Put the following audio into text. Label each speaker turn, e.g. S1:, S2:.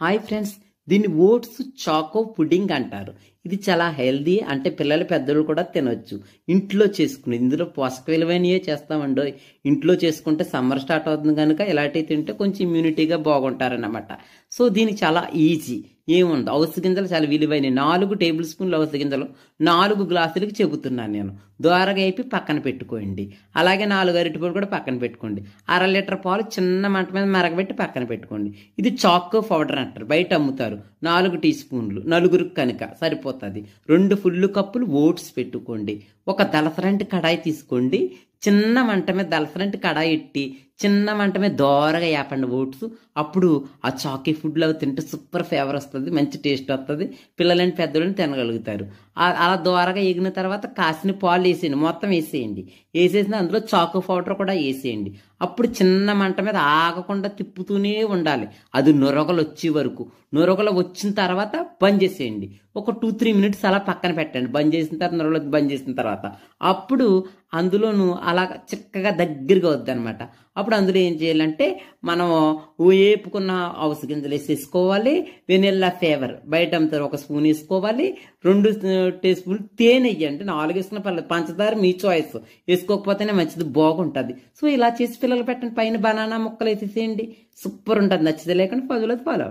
S1: Hi friends, దీన్ని oats choco pudding అంటారు. ఇది చాలా హెల్దీ, అంటే పిల్లలు పెద్దలు కూడా తినొచ్చు. ఇంట్లో చేసుకుని ఇందులో పోషక విలువైనయే చేస్తామండో. ఇంట్లో చేసుకుంటే సమ్మర్ స్టార్ట్ అవుతుంది కనుక ఇలాంటివి తింటే కొంచెం ఇమ్యూనిటీగా బాగుంటారన్నమాట. సో దీనికి చాలా ఈజీ, ఏముంది, అవిసె గింజలు చాలా విలువైనవి. 4 టేబుల్ స్పూన్లు అవిసె గింజలు 4 గ్లాసులకి చెబుతున్నాను నేను. దోరగా అయిపోయి పక్కన పెట్టుకోండి. అలాగే 4 అరటిపళ్ళు కూడా పక్కన పెట్టుకోండి. 1/2 లీటర్ పాలు చిన్న మంట మీద మరగబెట్టి పక్కన పెట్టుకోండి. ఇది చాకో పౌడర్ అంటారు, బయట అమ్ముతారు. 4 టీ స్పూన్లు, నలుగురికి కనుక సరిపోతుంది. 2 ఫుల్ కప్పులు ఓట్స్ పెట్టుకోండి. ఒక దలసరంటి కడాయి తీసుకోండి. చిన్న మంట మీద దలసరంటి కడాయి ఎట్టి చిన్న మంట మీద దోరగా వేపండి ఓట్స్. అప్పుడు ఆ చాకీ ఫుడ్లో తింటే సూపర్ ఫ్లేవర్ వస్తుంది, మంచి టేస్ట్ వస్తుంది. పిల్లలని పెద్దలని తినగలుగుతారు. అలా దోరగా ఎగిన తర్వాత కాసిన పాలు వేసేయండి, మొత్తం వేసేయండి. వేసేసిన అందులో చాకో పౌడర్ కూడా వేసేయండి. అప్పుడు చిన్న మంట మీద ఆగకుండా తిప్పుతూనే ఉండాలి, అది నురగలు వచ్చే వరకు. నురగలు వచ్చిన తర్వాత బంద్ చేసేయండి. ఒక 2-3 మినిట్స్ అలా పక్కన పెట్టండి. బంద్ చేసిన తర్వాత నురగలు బంద్ చేసిన తర్వాత అప్పుడు అందులోను అలా చిక్కగా దగ్గరగా వద్దనమాట. అప్పుడు అందులో ఏం చేయాలంటే మనం వేపుకున్న అవిసె గింజలు వేసేసుకోవాలి. వెనిల్లా ఫ్లేవర్ బయట అమ్ముతారు, 1 స్పూన్ వేసుకోవాలి. 2 టీ స్పూన్లు తేనె వేయండి. 4 వేసుకున్న పర్లేదు, పంచదార మీ చాయిస్, వేసుకోకపోతేనే మంచిది, బాగుంటుంది. సో ఇలా చేసి పిల్లలు పెట్టండి. పైన బనానా ముక్కలు వేసేసేయండి, సూపర్ ఉంటుంది. నచ్చితే లేకుండా 10 ఫాలో అవ్వండి.